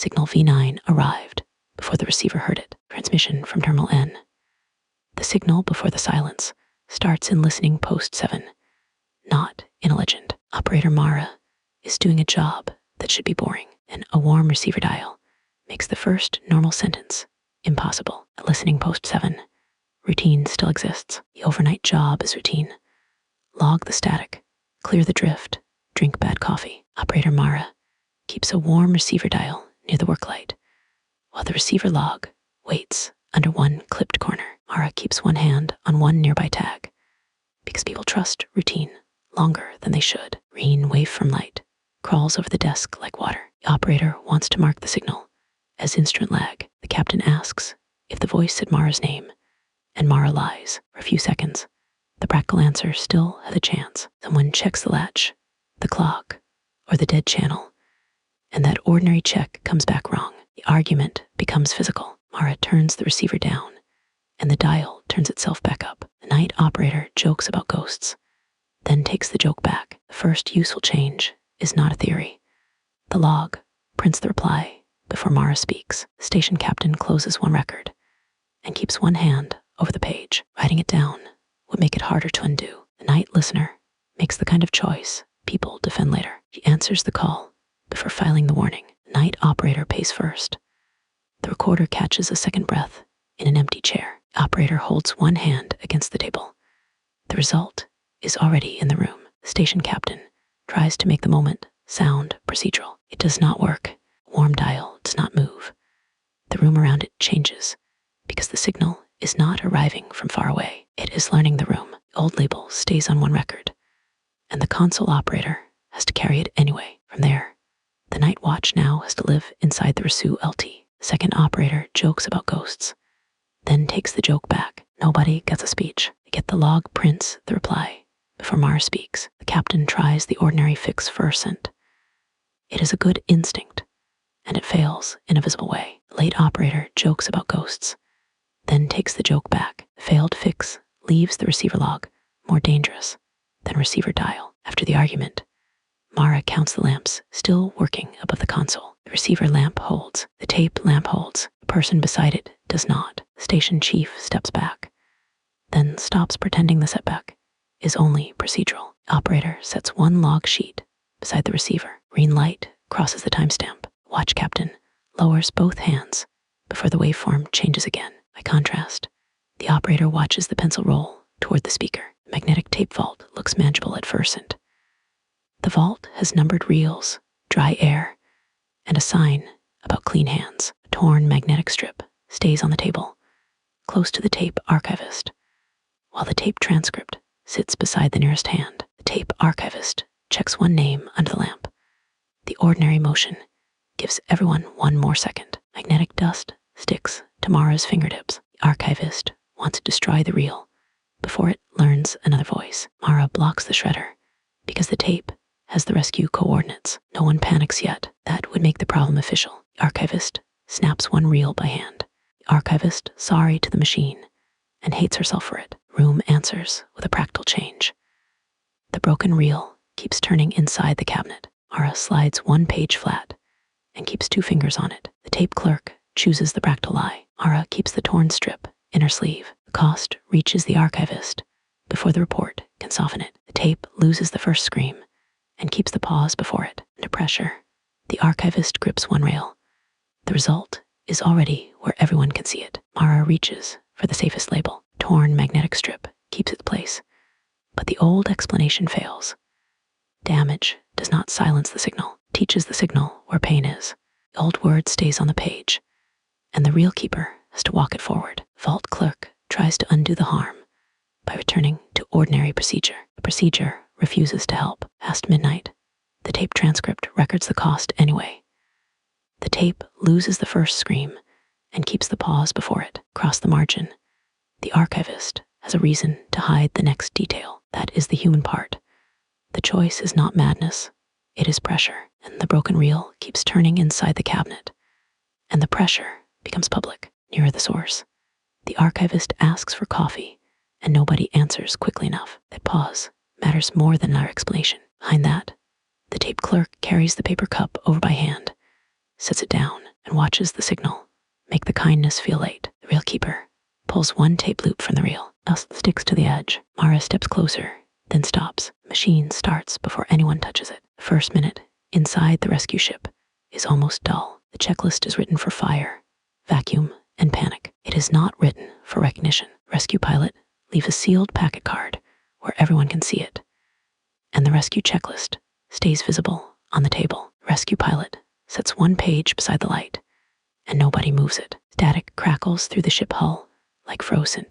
Signal V9 arrived before the receiver heard it. Transmission from terminal N. The signal before the silence starts in listening post 7, not in a legend. Operator Mara is doing a job that should be boring, and a warm receiver dial makes the first normal sentence impossible. At listening post 7, routine still exists. The overnight job is routine. Log the static, clear the drift, drink bad coffee. Operator Mara keeps a warm receiver dial near the work light, while the receiver log waits under one clipped corner. Mara keeps one hand on one nearby tag, because people trust routine longer than they should. Green wave from light crawls over the desk like water. The operator wants to mark the signal as instrument lag. The captain asks if the voice said Mara's name, and Mara lies. For a few seconds, the practical answer still has a chance. Someone checks the latch, the clock, or the dead channel, and that ordinary check comes back wrong. The argument becomes physical. Mara turns the receiver down, and the dial turns itself back up. The night operator jokes about ghosts, then takes the joke back. The first useful change is not a theory. The log prints the reply before Mara speaks. The station captain closes one record and keeps one hand over the page. Writing it down would make it harder to undo. The night listener makes the kind of choice people defend later. She answers the call before filing the warning. The night operator pays first. The recorder catches a second breath in an empty chair. The operator holds one hand against the table. The result is already in the room. The station captain tries to make the moment sound procedural. It does not work. Warm dial does not move. The room around it changes because the signal is not arriving from far away. It is learning the room. The old label stays on one record, and the console operator has to carry it anyway. From there, the night watch now has to live inside the Rasu LT. The second operator jokes about ghosts, then takes the joke back. Nobody gets a speech. They get the log prints the reply before Mara speaks. The captain tries the ordinary fix for ascent. It is a good instinct, and it fails in a visible way. The late operator jokes about ghosts, then takes the joke back. The failed fix leaves the receiver log more dangerous than receiver dial. After the argument, Mara counts the lamps still working above the console. The receiver lamp holds. The tape lamp holds. The person beside it does not. The station chief steps back, then stops pretending the setback is only procedural. The operator sets one log sheet beside the receiver. Green light crosses the timestamp. Watch captain lowers both hands before the waveform changes again. By contrast, the operator watches the pencil roll toward the speaker. The magnetic tape vault looks manageable at first. The vault has numbered reels, dry air, and a sign about clean hands. A torn magnetic strip stays on the table, close to the tape archivist, while the tape transcript sits beside the nearest hand. The tape archivist checks one name under the lamp. The ordinary motion gives everyone one more second. Magnetic dust sticks to Mara's fingertips. The archivist wants to destroy the reel before it learns another voice. Mara blocks the shredder because the tape has the rescue coordinates. No one panics yet. That would make the problem official. The archivist snaps one reel by hand. The archivist, sorry to the machine, and hates herself for it. Room answers with a practical change. The broken reel keeps turning inside the cabinet. Mara slides one page flat and keeps two fingers on it. The tape clerk chooses the practical lie. Mara keeps the torn strip in her sleeve. The cost reaches the archivist before the report can soften it. The tape loses the first scream and keeps the pause before it. Under pressure, the archivist grips one rail. The result is already where everyone can see it. Mara reaches for the safest label. Torn magnetic strip keeps its place, but the old explanation fails. Damage does not silence the signal, teaches the signal where pain is. The old word stays on the page, and the reel keeper has to walk it forward. Vault clerk tries to undo the harm by returning to ordinary procedure. The procedure refuses to help. Past midnight, the tape transcript records the cost anyway. The tape loses the first scream and keeps the pause before it. Across the margin, the archivist has a reason to hide the next detail. That is the human part. The choice is not madness, it is pressure, and the broken reel keeps turning inside the cabinet, and the pressure becomes public, nearer the source. The archivist asks for coffee, and nobody answers quickly enough. That pause matters more than our explanation. Behind that, the tape clerk carries the paper cup over by hand, sets it down, and watches the signal make the kindness feel late. The reel keeper pulls one tape loop from the reel, sticks to the edge. Mara steps closer, then stops. Machine starts before anyone touches it. The first minute inside the rescue ship is almost dull. The checklist is written for fire, vacuum, and panic. It is not written for recognition. Rescue pilot leaves a sealed packet card where everyone can see it, and the rescue checklist stays visible on the table. Rescue pilot sets one page beside the light, and nobody moves it. Static crackles through the ship hull like frozen.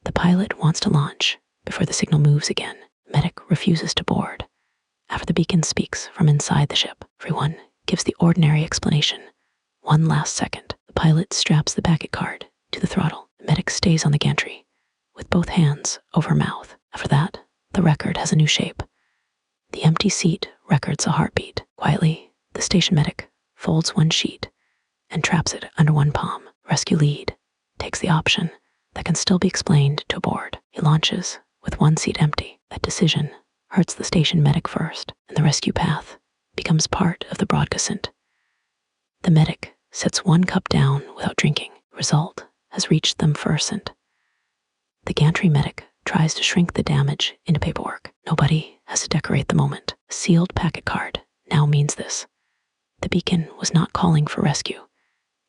The pilot wants to launch before the signal moves again. Medic refuses to board. After the beacon speaks from inside the ship, everyone gives the ordinary explanation. One last second, the pilot straps the packet card to the throttle. The medic stays on the gantry with both hands over her mouth. After that, the record has a new shape. The empty seat records a heartbeat. Quietly, the station medic folds one sheet and traps it under one palm. Rescue lead takes the option that can still be explained to board. He launches with one seat empty. That decision hurts the station medic first, and the rescue path becomes part of the broadcast. The medic sets one cup down without drinking. Result has reached them first. The gantry medic tries to shrink the damage into paperwork. Nobody has to decorate the moment. A sealed packet card now means this. The beacon was not calling for rescue.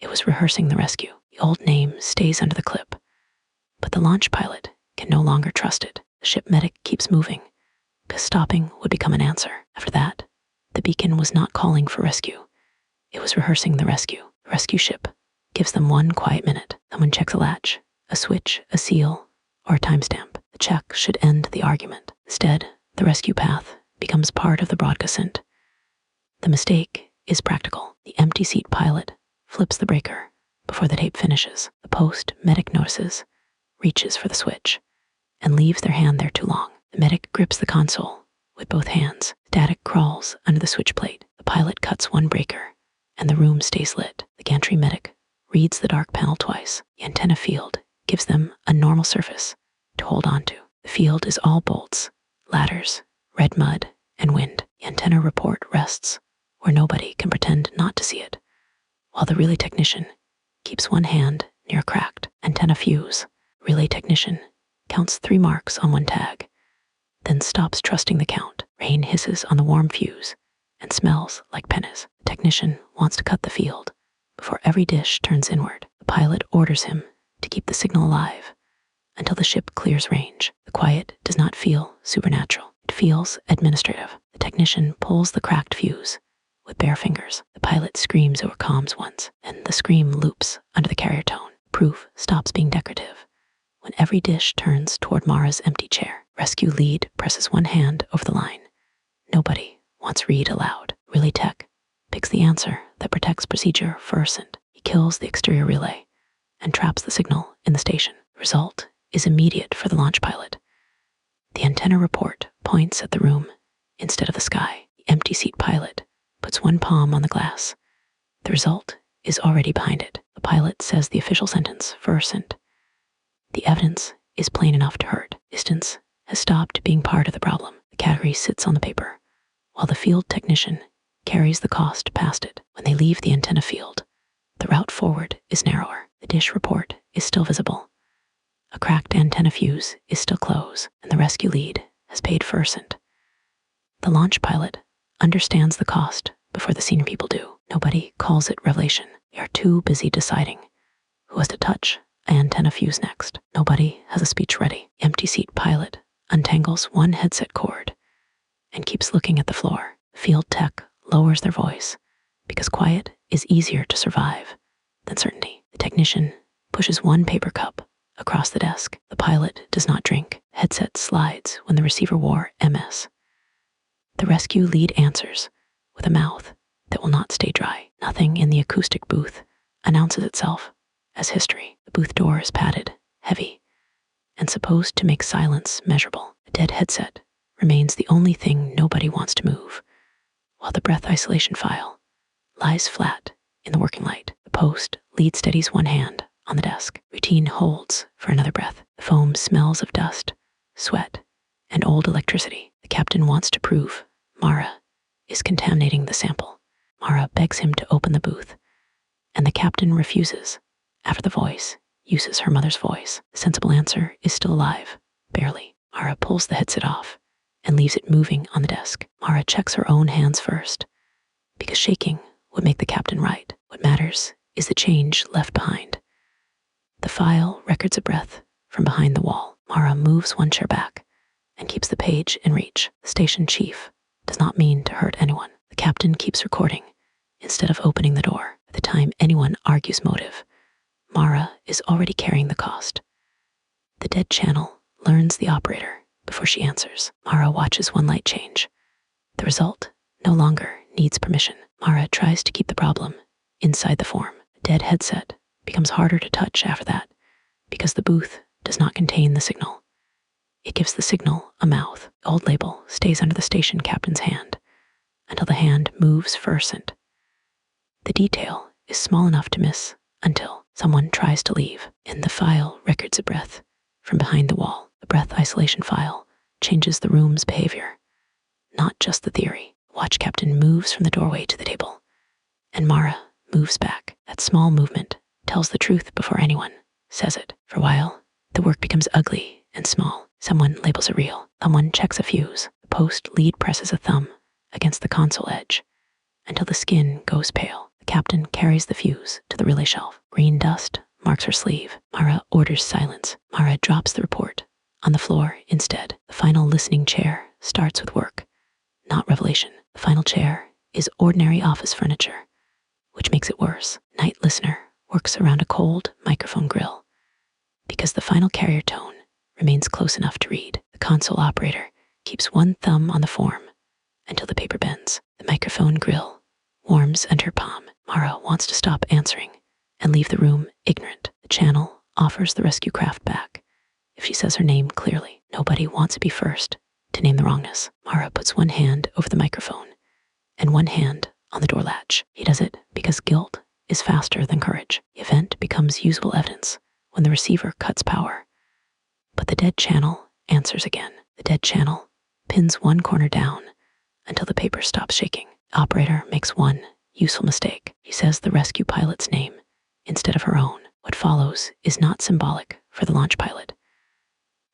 It was rehearsing the rescue. The old name stays under the clip, but the launch pilot can no longer trust it. The ship medic keeps moving, because stopping would become an answer. After that, the beacon was not calling for rescue. It was rehearsing the rescue. The rescue ship gives them one quiet minute. Someone checks a latch, a switch, a seal, or a timestamp. The check should end the argument. Instead, the rescue path becomes part of the broadcast. The mistake is practical. The empty seat pilot flips the breaker before the tape finishes. The post medic notices, reaches for the switch, and leaves their hand there too long. The medic grips the console with both hands. Static crawls under the switch plate. The pilot cuts one breaker, and the room stays lit. The gantry medic reads the dark panel twice. The antenna field gives them a normal surface to hold on to. The field is all bolts, ladders, red mud, and wind. The antenna report rests where nobody can pretend not to see it, while the relay technician keeps one hand near a cracked antenna fuse. Relay technician counts 3 marks on one tag, then stops trusting the count. Rain hisses on the warm fuse and smells like pennies. The technician wants to cut the field before every dish turns inward. The pilot orders him to keep the signal alive until the ship clears range. The quiet does not feel supernatural. It feels administrative. The technician pulls the cracked fuse with bare fingers. The pilot screams over comms once, and the scream loops under the carrier tone. Proof stops being decorative when every dish turns toward Mara's empty chair. Rescue lead presses one hand over the line. Nobody wants read aloud. Relay tech picks the answer that protects procedure first, and he kills the exterior relay and traps the signal in the station. The result is immediate for the launch pilot. The antenna report points at the room instead of the sky. The empty seat pilot puts one palm on the glass. The result is already behind it. The pilot says the official sentence first, and the evidence is plain enough to hurt. Distance has stopped being part of the problem. The category sits on the paper, while the field technician carries the cost past it. When they leave the antenna field, the route forward is narrower. The dish report is still visible. A cracked antenna fuse is still closed, and the rescue lead has paid first. The launch pilot understands the cost before the senior people do. Nobody calls it revelation. They are too busy deciding who has to touch an antenna fuse next. Nobody has a speech ready. The empty seat pilot untangles one headset cord and keeps looking at the floor. Field tech lowers their voice because quiet is easier to survive than certainty. The technician pushes one paper cup across the desk. The pilot does not drink. Headset slides when the receiver wore MS. The rescue lead answers with a mouth that will not stay dry. Nothing in the acoustic booth announces itself as history. The booth door is padded, heavy, and supposed to make silence measurable. A dead headset remains the only thing nobody wants to move, while the breath isolation file lies flat in the working light. The post lead steadies one hand on the desk. Routine holds for another breath. The foam smells of dust, sweat, and old electricity. The captain wants to prove Mara is contaminating the sample. Mara begs him to open the booth, captain refuses, after the voice uses her mother's voice. The sensible answer is still alive, barely. Mara pulls the headset off and leaves it moving on the desk. Mara checks her own hands first, because shaking would make the captain right. What matters is the change left behind. The file records a breath from behind the wall. Mara moves one chair back and keeps the page in reach. The station chief does not mean to hurt anyone. The captain keeps recording instead of opening the door. By the time anyone argues motive, Mara is already carrying the cost. The dead channel learns the operator before she answers. Mara watches one light change. The result no longer needs permission. Mara tries to keep the problem inside the form. The dead headset becomes harder to touch after that because the booth does not contain the signal. It gives the signal a mouth. The old label stays under the station captain's hand until the hand moves for ascent. The detail is small enough to miss until someone tries to leave. In the file records a breath from behind the wall. The breath isolation file changes the room's behavior, not just the theory. Watch captain moves from the doorway to the table, and Mara moves back. That small movement tells the truth before anyone says it. For a while, the work becomes ugly and small. Someone labels a reel. Someone checks a fuse. The post lead presses a thumb against the console edge until the skin goes pale. The captain carries the fuse to the relay shelf. Green dust marks her sleeve. Mara orders silence. Mara drops the report on the floor instead. The final listening chair starts with work, not revelation. The final chair is ordinary office furniture, which makes it worse. Night listener works around a cold microphone grill because the final carrier tone remains close enough to read. The console operator keeps one thumb on the form until the paper bends. The microphone grill warms under her palm. Mara wants to stop answering and leave the room ignorant. The channel offers the rescue craft back if she says her name clearly. Nobody wants to be first to name the wrongness. Mara puts one hand over the microphone and one hand on the door latch. He does it because guilt is faster than courage. The event becomes usable evidence when the receiver cuts power. But the dead channel answers again. The dead channel pins one corner down until the paper stops shaking. The operator makes one useful mistake. She says the rescue pilot's name instead of her own. What follows is not symbolic for the launch pilot.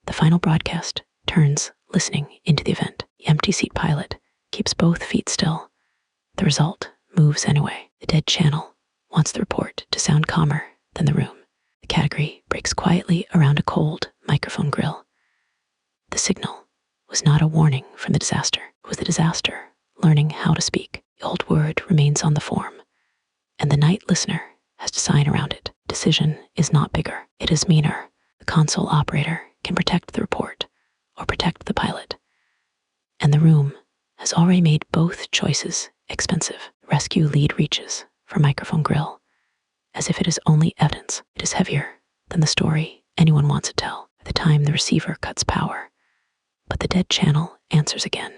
The final broadcast turns listening into the event. The empty seat pilot keeps both feet still. The result moves anyway. The dead channel wants the report to sound calmer than the room. The category breaks quietly around a cold microphone grill. The signal was not a warning from the disaster. It was the disaster learning how to speak. The old word remains on the form, and the night listener has to sign around it. Decision is not bigger. It is meaner. The console operator can protect the report or protect the pilot. And the room has already made both choices expensive. The rescue lead reaches for microphone grill as if it is only evidence. It is heavier than the story anyone wants to tell. By the time the receiver cuts power, but the dead channel answers again.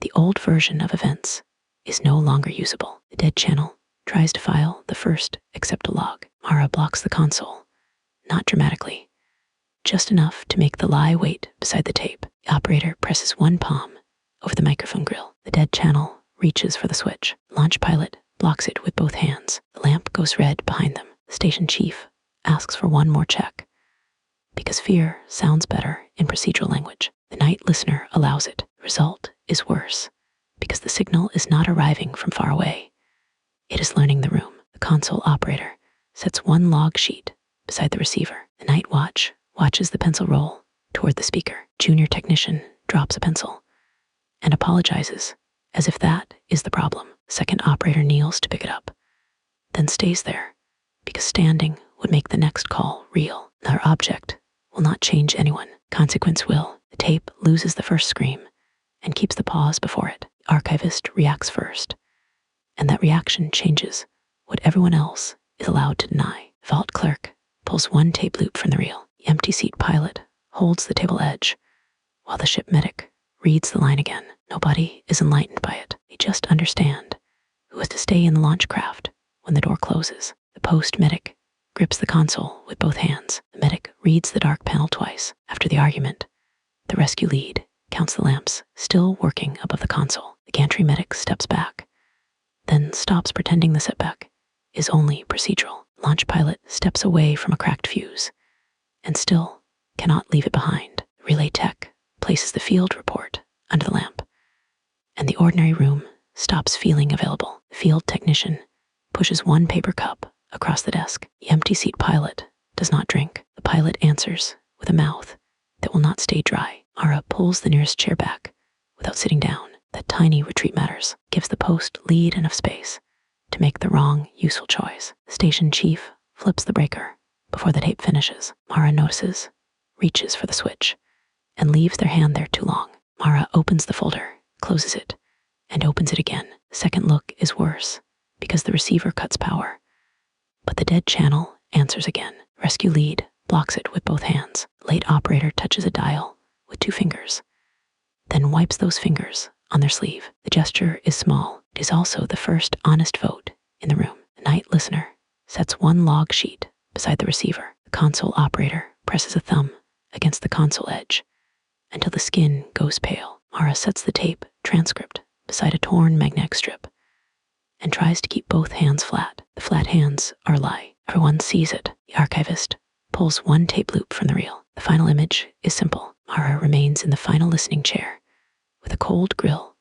The old version of events is no longer usable. The dead channel tries to file the first accept a log. Mara blocks the console, not dramatically, just enough to make the lie wait beside the tape. The operator presses one palm over the microphone grill. The dead channel reaches for the switch. Launch pilot blocks it with both hands. The lamp goes red behind them. The station chief asks for one more check because fear sounds better in procedural language. The night listener allows it. The result is worse because the signal is not arriving from far away. It is learning the room. The console operator sets one log sheet beside the receiver. The night watch watches the pencil roll toward the speaker. Junior technician drops a pencil and apologizes as if that is the problem. Second operator kneels to pick it up, then stays there because standing would make the next call real. Another object will not change anyone. Consequence will. The tape loses the first scream and keeps the pause before it. The archivist reacts first, and that reaction changes what everyone else is allowed to deny. Vault clerk pulls one tape loop from the reel. The empty seat pilot holds the table edge, while the ship medic reads the line again. Nobody is enlightened by it. They just understand who is to stay in the launch craft when the door closes. The post medic grips the console with both hands. The medic reads the dark panel twice. After the argument, the rescue lead counts the lamps still working above the console. The gantry medic steps back, then stops pretending the setback is only procedural. Launch pilot steps away from a cracked fuse and still cannot leave it behind. Relay tech places the field report under the lamp, and the ordinary room stops feeling available. The field technician pushes one paper cup across the desk. The empty seat pilot does not drink. The pilot answers with a mouth that will not stay dry. Mara pulls the nearest chair back without sitting down. That tiny retreat matters, gives the post lead enough space to make the wrong, useful choice. The station chief flips the breaker before the tape finishes. Mara notices, reaches for the switch, and leaves their hand there too long. Mara opens the folder, closes it, and opens it again. The second look is worse because the receiver cuts power, but the dead channel answers again. Rescue lead blocks it with both hands. Late operator touches a dial with 2 fingers, then wipes those fingers on their sleeve. The gesture is small. It is also the first honest vote in the room. The night listener sets one log sheet beside the receiver. The console operator presses a thumb against the console edge until the skin goes pale. Mara sets the tape transcript beside a torn magnetic strip and tries to keep both hands flat. The flat hands are a lie. Everyone sees it. The archivist pulls one tape loop from the reel. The final image is simple. Mara remains in the final listening chair with a cold grill